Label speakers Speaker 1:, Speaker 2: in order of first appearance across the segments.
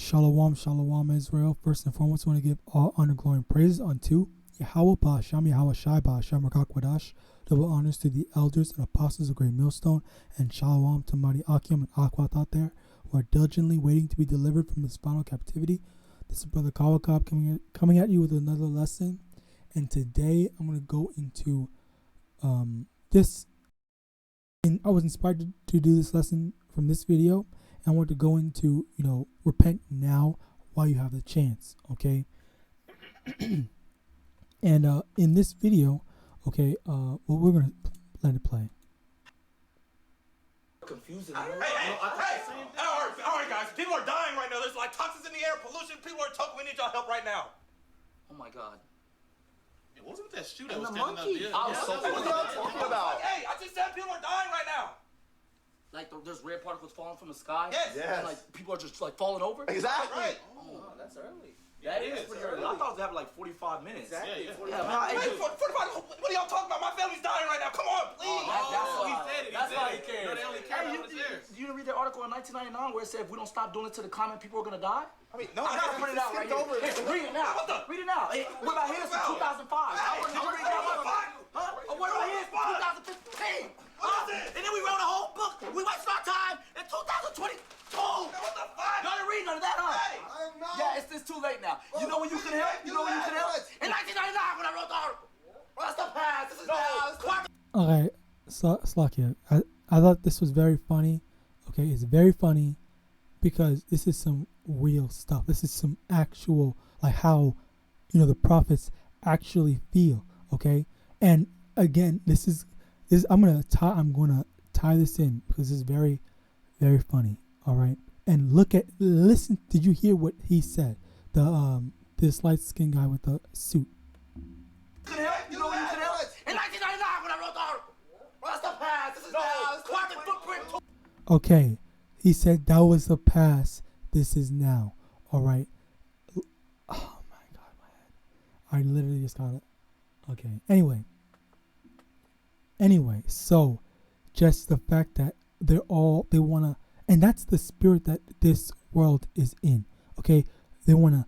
Speaker 1: Shalom, shalom, Israel. First and foremost, I want to give all honor, glory, and praise unto YAHAWAH, YAHAWASHI, HAITIANS. Double honors to the elders and apostles of Great Millstone, and shalom to mighty Akim and Akwat out there who are diligently waiting to be delivered from this final captivity. This is Brother Kawakab coming at you with another lesson, and today I'm going to go into this. And I was inspired to do this lesson from this video. I want to go into, repent now while you have the chance, okay? And in this video, okay, we're going to let it play.
Speaker 2: Confusing. All right, guys. People are dying right now. There's like toxins in the air, pollution. People are choking. We need y'all help right now.
Speaker 3: Oh my God.
Speaker 2: It wasn't that shooter.
Speaker 3: And
Speaker 2: was
Speaker 3: the
Speaker 2: standing
Speaker 3: monkey.
Speaker 2: up there.
Speaker 3: I was so
Speaker 2: What are y'all talking about? Hey, I just said people are dying right now.
Speaker 3: Like there's red particles falling from the sky.
Speaker 2: Yes.
Speaker 3: And like people are just like falling over.
Speaker 2: Exactly.
Speaker 3: Right. Oh, that's early.
Speaker 2: That is pretty early.
Speaker 4: I thought it would have like 45 minutes.
Speaker 2: Exactly.
Speaker 3: Yeah, man,
Speaker 2: Wait, 45. What are y'all talking about? My family's dying right now. Come on, please.
Speaker 3: That's
Speaker 2: he said it.
Speaker 3: That's why he cares.
Speaker 2: No, they only care about what's theirs.
Speaker 3: You didn't read the article in 1999 where it said if we don't stop doing it to the comment, people are gonna die?
Speaker 2: I mean, no,
Speaker 3: I gotta put it out right here. Read it now. Read it now. What about his from 2005? Did you read that one? Huh? What about his from 2015? And then we wrote a whole book. We wasted our time in 2022.
Speaker 2: What the fuck?
Speaker 3: Y'all didn't read none of that, huh?
Speaker 2: Hey,
Speaker 3: yeah, it's too late now. You know when you can help? You know when you can help? In 1999 when I wrote the article. Well, that's the past. This is now.
Speaker 1: Okay, Slakia, I thought this was very funny. Okay, it's very funny because this is some real stuff. This is some actual, like how, the prophets actually feel. Okay, and again, this is I'm gonna tie this in because it's very, very funny. All right, and listen. Did you hear what he said? This light skinned guy with the suit.
Speaker 3: You know when you can help? In 1999 when I wrote the article. Well, that's the past. This is now. It's quantum footprint.
Speaker 1: Okay, he said that was the past. This is now. All right. Oh my God, my head. I literally just got it. Okay. Anyway, so just the fact that they wanna, and that's the spirit that this world is in. Okay, they wanna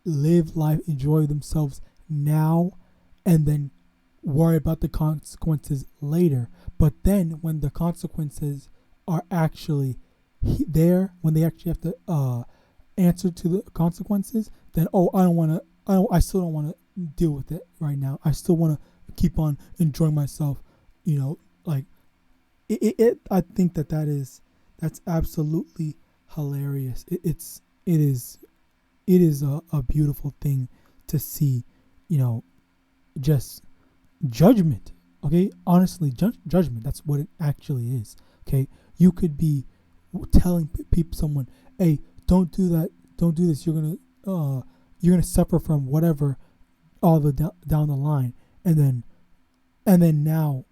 Speaker 1: live life, enjoy themselves now, and then worry about the consequences later. But then when the consequences are actually there, when they actually have to answer to the consequences, then I still don't want to deal with it right now. I still want to keep on enjoying myself. Like I think that's absolutely hilarious. It is a beautiful thing to see. Just judgment. Okay, honestly, judgment. That's what it actually is. Okay, you could be telling someone, "Hey, don't do that. Don't do this. You're gonna suffer from whatever, all the down the line." And then now,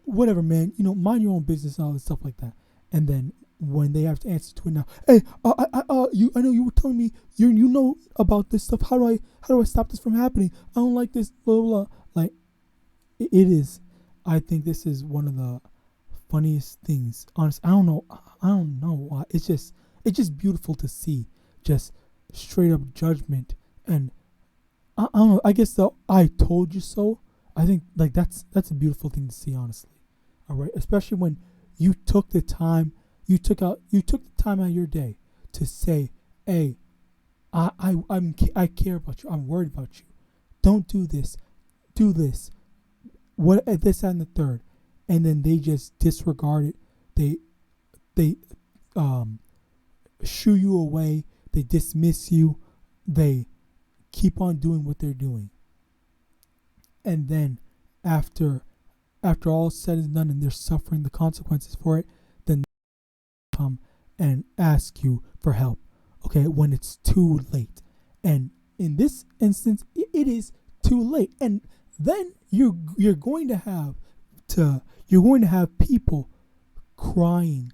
Speaker 1: whatever, man. Mind your own business and all this stuff like that. And then when they have to answer to it now, "Hey, I know you were telling me you know about this stuff. How do I stop this from happening? I don't like this." Blah blah. Like it is. I think this is one of the funniest things. Honestly, I don't know why. It's just beautiful to see, just straight up judgment. And I don't know. I guess the "I told you so." I think like that's a beautiful thing to see. Honestly, all right. Especially when you took the time. You took the time out of your day to say, "Hey, I care about you. I'm worried about you. Don't do this. Do this. What this and the third," and then they just disregard it. They shoo you away. They dismiss you. They keep on doing what they're doing. And then after all said and done, and they're suffering the consequences for it, then come and ask you for help, okay, when it's too late. And in this instance, it is too late. And then you're going to have people crying,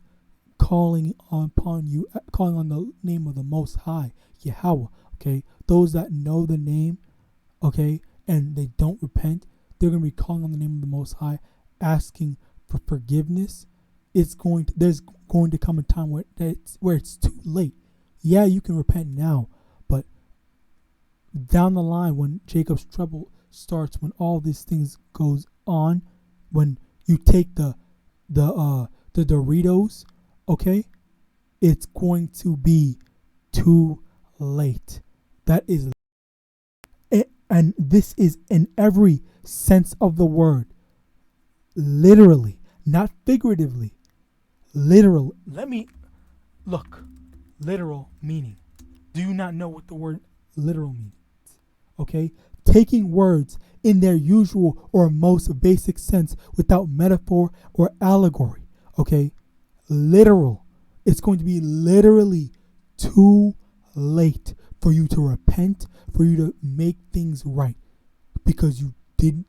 Speaker 1: calling on the name of the Most High, Yahweh. Okay, those that know the name, okay, and they don't repent, they're going to be calling on the name of the Most High, asking for forgiveness. There's going to come a time where it's too late. yeah, you can repent now, but down the line when Jacob's trouble starts, when all these things goes on, when you take the Doritos, okay, it's going to be too late. That is it, and this is in every sense of the word. Literally, not figuratively. Literal. Let me look. Literal meaning. Do you not know what the word literal means? Okay? Taking words in their usual or most basic sense without metaphor or allegory. Okay? Literal. It's going to be literally too late for you to repent, for you to make things right, because you didn't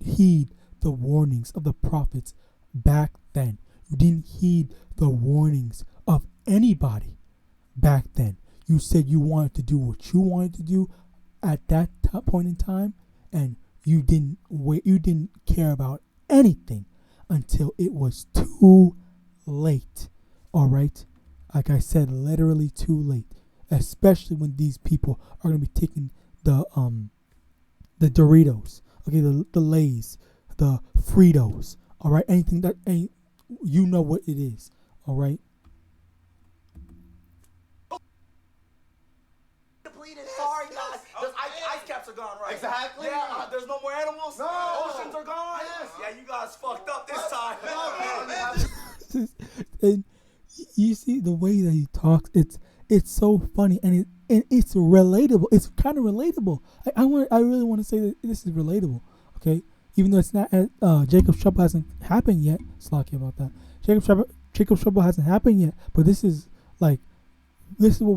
Speaker 1: heed the warnings of the prophets back then. You didn't heed the warnings of anybody back then. You said you wanted to do what you wanted to do at that point in time, and you didn't wait. You didn't care about anything until it was too late. All right, like I said, literally too late. Especially when these people are going to be taking the Doritos, okay, the Lays, the Fritos, all right, anything that ain't, you know what it is, all right.
Speaker 3: Depleted. Sorry, guys. Those ice caps are gone, right?
Speaker 2: Exactly.
Speaker 3: Yeah. There's no more animals.
Speaker 2: No.
Speaker 3: Oceans are gone.
Speaker 2: Yes.
Speaker 3: Yeah, you guys fucked up this time.
Speaker 1: And you see the way that he talks, it's so funny, and it's relatable. It's kind of relatable. I really want to say that this is relatable. Okay, even though it's not Jacob's trouble hasn't happened yet. Slacky about that. Jacob's trouble hasn't happened yet, but this is what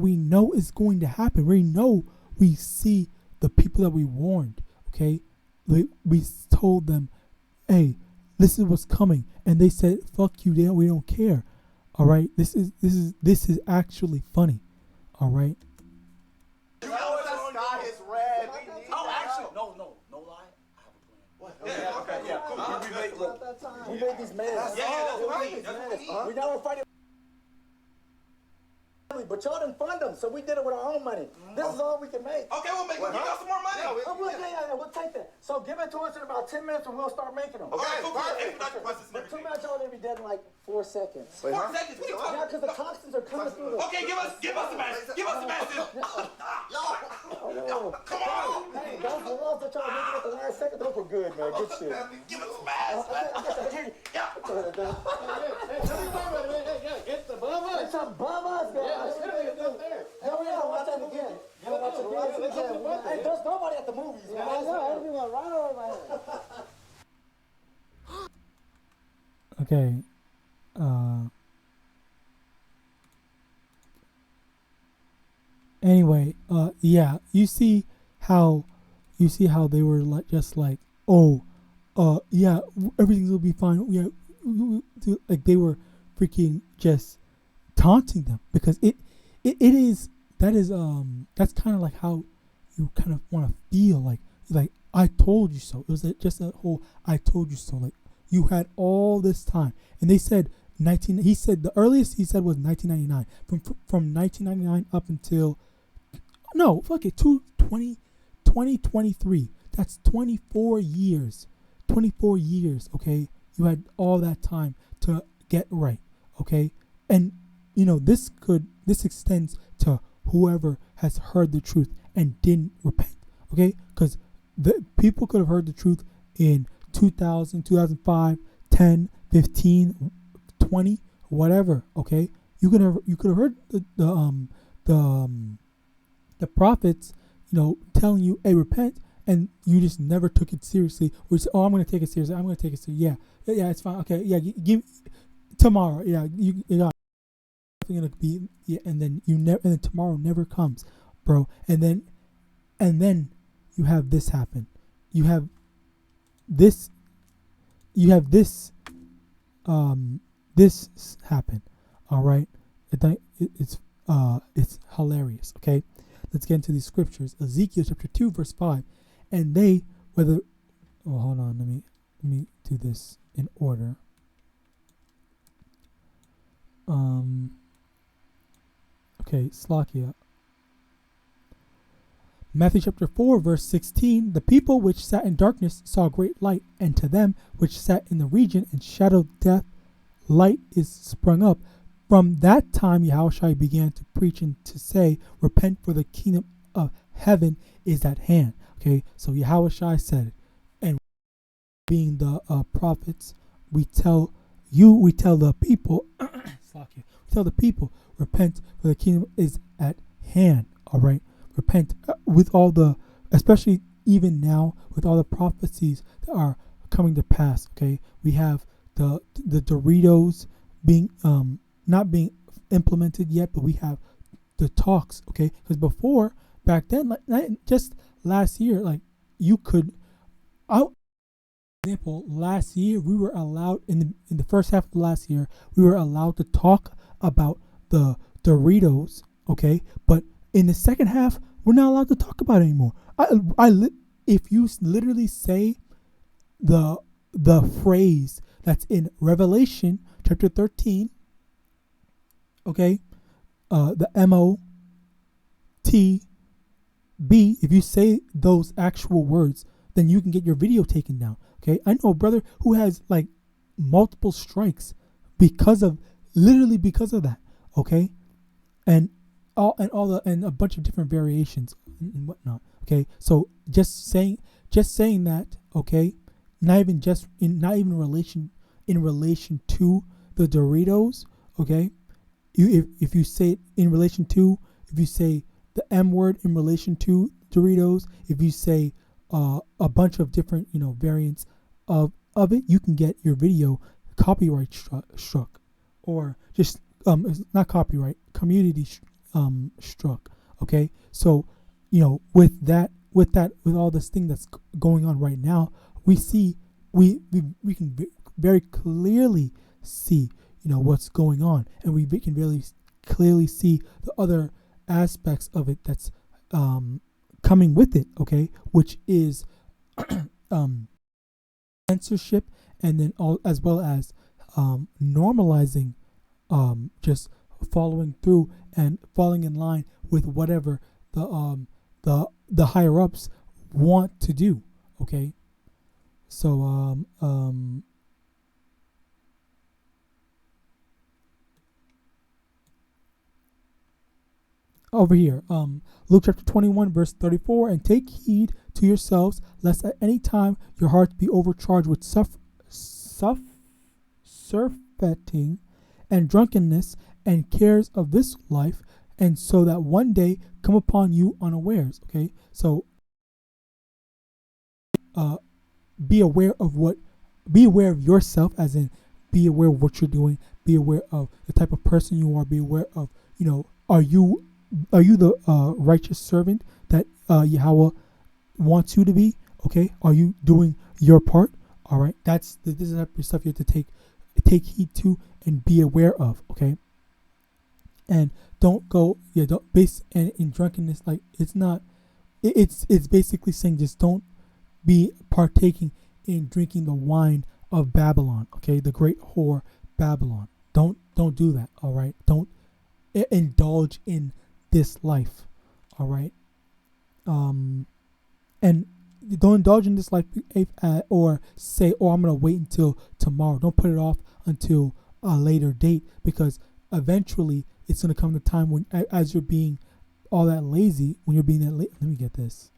Speaker 1: we know is going to happen. We see the people that we warned. Okay, we told them, hey, this is what's coming, and they said, fuck you, we don't care. All right, this is actually funny. All right.
Speaker 3: You know the sky is red. Oh, actually, no lie. I have a plan. What?
Speaker 2: Yeah, okay, yeah, cool.
Speaker 3: We made these masks.
Speaker 2: Yeah, that's
Speaker 3: We now we're fighting. But y'all didn't fund them, so we did it with our own money. This is all we can make.
Speaker 2: Okay, we'll make. You got some more money.
Speaker 3: We'll take that. So give it to us in about 10 minutes, and we'll start making them.
Speaker 2: Okay, cool. Expedite the process and
Speaker 3: But too
Speaker 2: everything.
Speaker 3: much y'all be dead in like 4 seconds.
Speaker 2: 4 seconds. What are you talking
Speaker 3: Yeah, because the toxins are coming through the...
Speaker 2: Okay, give us the message. Give us the message. Come on.
Speaker 3: Hey, those walls that y'all making at the last second, those were good, man. Good shit.
Speaker 2: Give us the message. Yeah.
Speaker 3: It's above us. It's above us, guys. Hell yeah, watch that again. You watch it again. Hey, there's nobody at the movies, man. I know, everyone right over my head.
Speaker 1: Okay. Anyway, yeah, you see how they were yeah, everything will be fine. Yeah, like they were freaking just taunting them, because that's kind of like how you kind of want to feel like I told you so. It was just a whole I told you so. Like, you had all this time, and they said he said the earliest he said was 1999. From 1999 up until 2023. That's 24 years. 24 years. Okay, you had all that time to get right. Okay, and this extends to whoever has heard the truth and didn't repent. Okay, because the people could have heard the truth in 2000, 2005, 10, 15, 20, whatever. Okay, you could have heard the prophets, telling you, hey, repent, and you just never took it seriously. Or you said, oh, I'm going to take it seriously. I'm going to take it seriously. Yeah, it's fine. Okay, yeah, give tomorrow. Yeah, you got going to be, yeah, and then tomorrow never comes, bro. And then you have this happen. You have this happen. All right, it's hilarious. Okay, let's get into these scriptures. Ezekiel chapter 2 verse 5. And hold on, let me do this in order. Okay, Slakia. Matthew chapter 4, verse 16. The people which sat in darkness saw great light, and to them which sat in the region and shadow of death, light is sprung up. From that time Yahawashi began to preach and to say, repent, for the kingdom of heaven is at hand. Okay, so Yahawashi said it. And being the prophets, we tell the people, we tell the people, repent, for the kingdom is at hand. All right, repent with all the, especially even now with all the prophecies that are coming to pass. Okay, we have the Doritos being not being implemented yet, but we have the talks. Okay, because before, back then, like just last year, like you could, example, last year we were allowed in the first half of last year we were allowed to talk about the Doritos. Okay, but in the second half we're not allowed to talk about it anymore. If you literally say the phrase that's in Revelation chapter 13, okay, the MOTB, if you say those actual words, then you can get your video taken down. Okay, I know a brother who has like multiple strikes because of that. Okay, and a bunch of different variations and whatnot. Okay, so just saying that. Okay, not even in relation to the Doritos. Okay, if you say it in relation to, if you say the M word in relation to Doritos, if you say a bunch of different variants of it, you can get your video copyright struck, or just not copyright, community struck. Okay, so with all this thing that's going on right now, we can very clearly see what's going on, and we can really clearly see the other aspects of it that's coming with it. Okay, which is censorship, and then as well as normalizing, just following through and falling in line with whatever the higher ups want to do. Okay, so over here, Luke chapter 21 verse 34, and take heed to yourselves, lest at any time your hearts be overcharged with surfeiting and drunkenness and cares of this life, and so that one day come upon you unawares. Okay, so be aware of yourself, as in be aware of what you're doing, be aware of the type of person you are, be aware of are you the righteous servant that Yahweh wants you to be? Okay, are you doing your part? All right, this is the type of stuff you have to take heed to and be aware of. Okay, and don't base and in drunkenness, like it's basically saying just don't be partaking in drinking the wine of Babylon. Okay, the great whore Babylon. Don't do that. All right, don't indulge in this life. All right, and don't indulge in this life or say, oh, I'm gonna wait until tomorrow. Don't put it off until a later date, because eventually it's gonna come the time when, as you're being all that lazy, when you're being that late. Let me get this.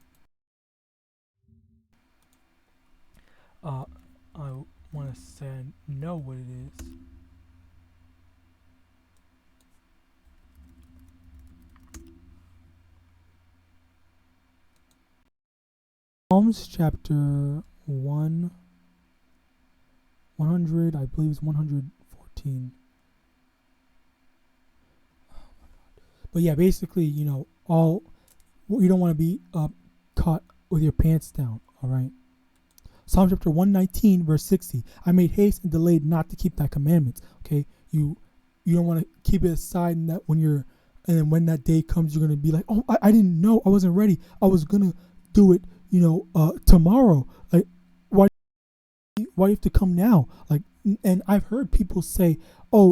Speaker 1: I want to say I know what it is. Psalms chapter 100, I believe it's 114. Oh my God. But yeah, basically, you don't want to be caught with your pants down. All right. Psalm chapter 119 verse 60. I made haste and delayed not to keep thy commandments. Okay, you don't want to keep it aside, and that when that day comes, you're gonna be like, oh, I didn't know, I wasn't ready, I was gonna do it tomorrow. Like, why do you have to come now? Like, and I've heard people say, I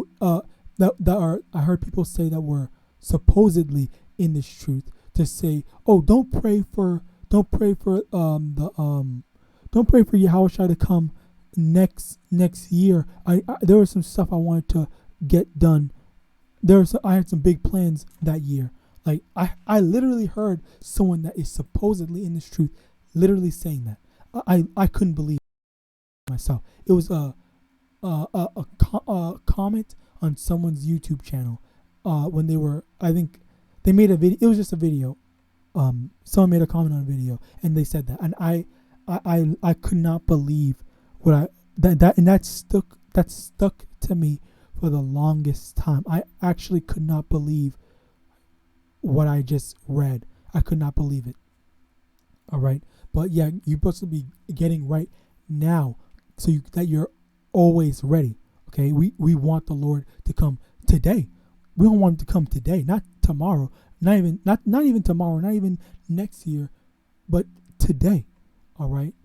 Speaker 1: heard people say that were supposedly in this truth to say, oh, don't pray for don't pray for YAHAWASHI to come next year. There was some stuff I wanted to get done. I had some big plans that year. Like I literally heard someone that is supposedly in this truth literally saying that. I couldn't believe it myself. It was a comment on someone's YouTube channel when they were, I think they made a video. It was just a video. Someone made a comment on a video and they said that, and I could not believe what that stuck to me for the longest time. I actually could not believe what I just read. I could not believe it. All right, but yeah, you're supposed to be getting right now, so that you're always ready. Okay, we want the Lord to come today. We don't want him to come today, not tomorrow, not even tomorrow, not even next year, but today. All right.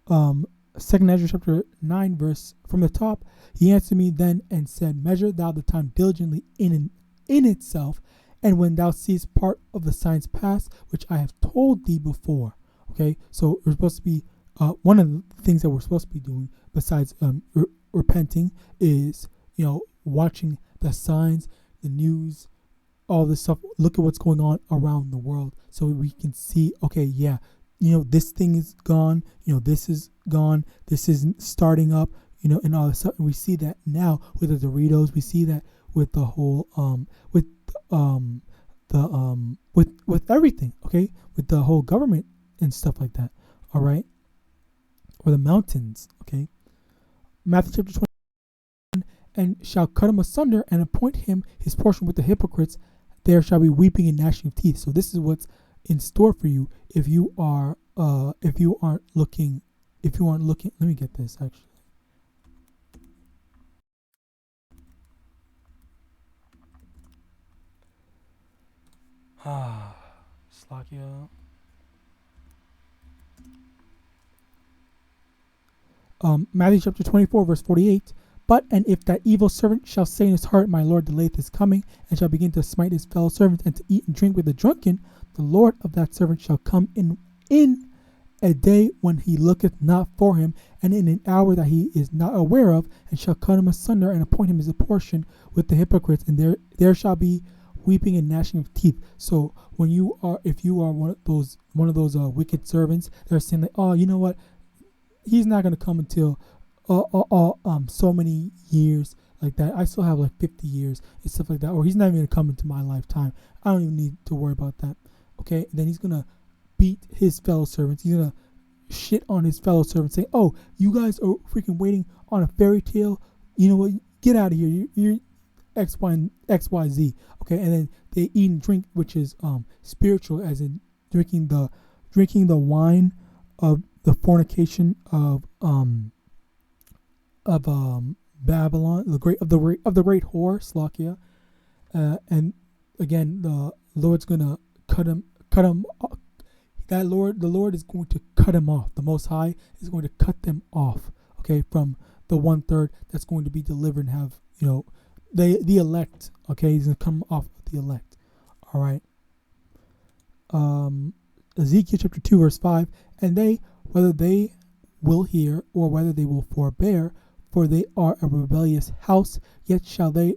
Speaker 1: 2 Ezra chapter 9 verse from the top. He answered me then and said, measure thou the time diligently in itself, and when thou seest part of the signs pass, which I have told thee before. Okay, so we're supposed to be one of the things that we're supposed to be doing besides repenting is, watching the signs, the news, all this stuff. Look at what's going on around the world so we can see, okay, yeah, this thing is gone, this is gone, this isn't starting up, and all this stuff. And we see that now with the Doritos. We see that with the whole with everything, okay, with the whole government and stuff like that. All right, or the mountains. Okay, Matthew chapter 21, and shall cut him asunder and appoint him his portion with the hypocrites. There shall be weeping and gnashing of teeth. So this is what's in store for you if you aren't looking. Let me get this actually. Slakia. Matthew chapter 24 verse 48. But, and if that evil servant shall say in his heart, my Lord delayeth his coming, and shall begin to smite his fellow servants, and to eat and drink with the drunken, the Lord of that servant shall come in a day when he looketh not for him, and in an hour that he is not aware of, and shall cut him asunder, and appoint him his portion with the hypocrites, and there shall be weeping and gnashing of teeth. So when if you are one of those wicked servants, they're saying like, oh, you know what, he's not going to come until so many years like that. I still have like 50 years and stuff like that, or he's not even going to come into my lifetime. I don't even need to worry about that. Okay, and then he's going to beat his fellow servants. He's going to shit on his fellow servants, saying, oh, you guys are freaking waiting on a fairy tale. You know what, get out of here. You're X, Y, and XYZ. Okay, and then they eat and drink, which is spiritual, as in drinking the wine of the fornication of Babylon, the great whore, Slakia, and again the Lord's gonna cut him. The Lord is going to cut him off. The Most High is going to cut them off. Okay, from the 1/3 that's going to be delivered and have the elect. Okay, he's gonna come off of the elect. All right. Ezekiel chapter 2 verse 5, and they, whether they will hear or whether they will forbear, for they are a rebellious house, yet shall that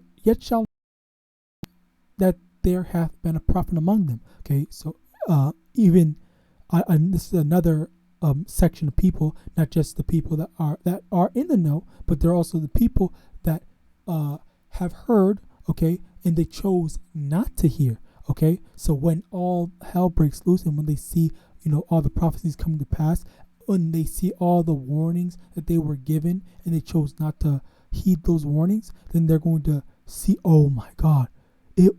Speaker 1: there hath been a prophet among them. Okay, so even this is another section of people, not just the people that are in the know, but they're also the people that have heard, okay, and they chose not to hear. Okay, so when all hell breaks loose and when they see all the prophecies coming to pass, when they see all the warnings that they were given and they chose not to heed those warnings, then they're going to see, oh my God, the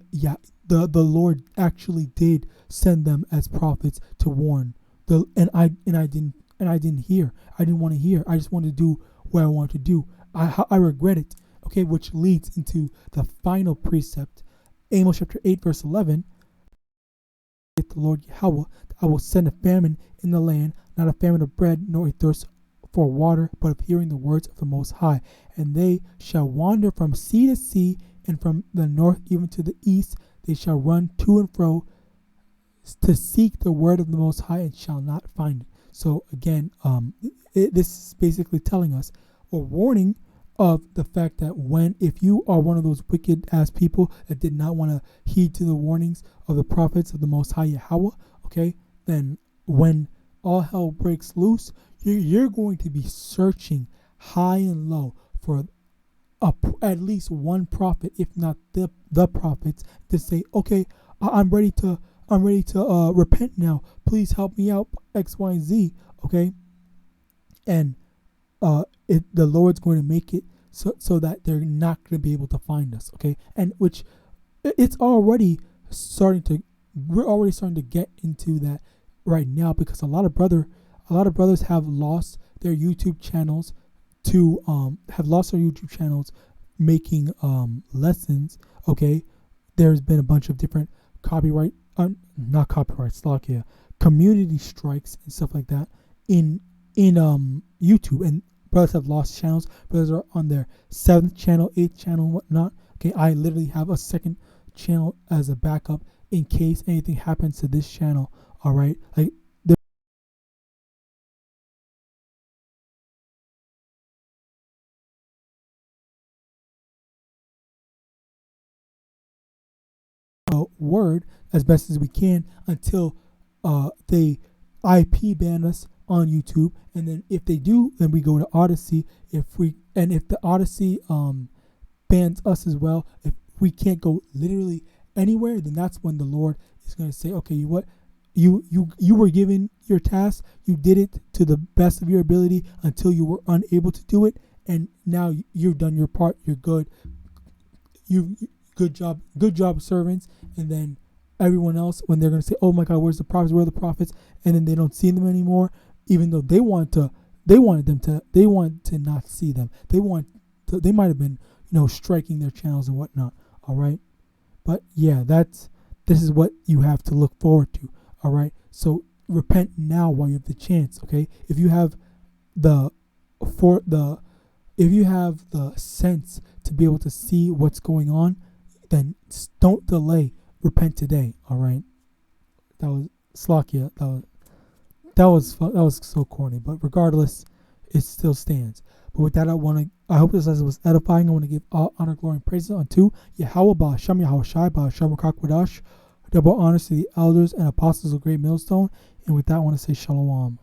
Speaker 1: Lord actually did send them as prophets to warn. I didn't hear. I didn't want to hear. I just wanted to do what I wanted to do. I regret it. Okay, which leads into the final precept, Amos chapter 8 verse 11. The Lord Yahweh, I will send a famine in the land, not a famine of bread, nor a thirst for water, but of hearing the words of the Most High. And they shall wander from sea to sea, and from the north even to the east. They shall run to and fro to seek the word of the Most High and shall not find it. So again, this is basically telling us or warning of the fact that if you are one of those wicked ass people that did not want to heed to the warnings of the prophets of the Most High Yahawadah, okay, then when all hell breaks loose, you're going to be searching high and low for at least one prophet, if not the prophets, to say, okay, I'm ready to repent now. Please help me out, X, Y, and Z. Okay, and the Lord's going to make it so that they're not going to be able to find us. Okay, and which it's already starting to. We're already starting to get into that right now, because a lot of brothers have lost their YouTube channels making lessons. Okay, there's been a bunch of different community strikes and stuff like that in YouTube, and brothers have lost channels. Brothers are on their 7th channel, 8th channel, and whatnot. Okay, I literally have a 2nd channel as a backup in case anything happens to this channel. All right, like word as best as we can until they IP ban us on YouTube, and then if they do, then we go to Odyssey. If the Odyssey bans us as well, if we can't go literally anywhere, then that's when the Lord is going to say, okay, you were given your task, you did it to the best of your ability until you were unable to do it, and now you've done your part, you're good. Good job, servants. And then everyone else, when they're going to say, oh my God, where's the prophets, where are the prophets, and then they don't see them anymore, even though they wanted to not see them. They might have been, striking their channels and whatnot. All right, but yeah, this is what you have to look forward to. All right, so repent now while you have the chance. Okay, if you have the sense to be able to see what's going on, then don't delay. Repent today. All right. That was Slakia. That was so corny, but regardless, it still stands. But with that, I hope this lesson was edifying. I want to give all honor, glory, and praise unto Yahawah, YAHAWASHI, GUATEMALANS. Double honors to the elders and apostles of Great Millstone. And with that, I want to say shalom.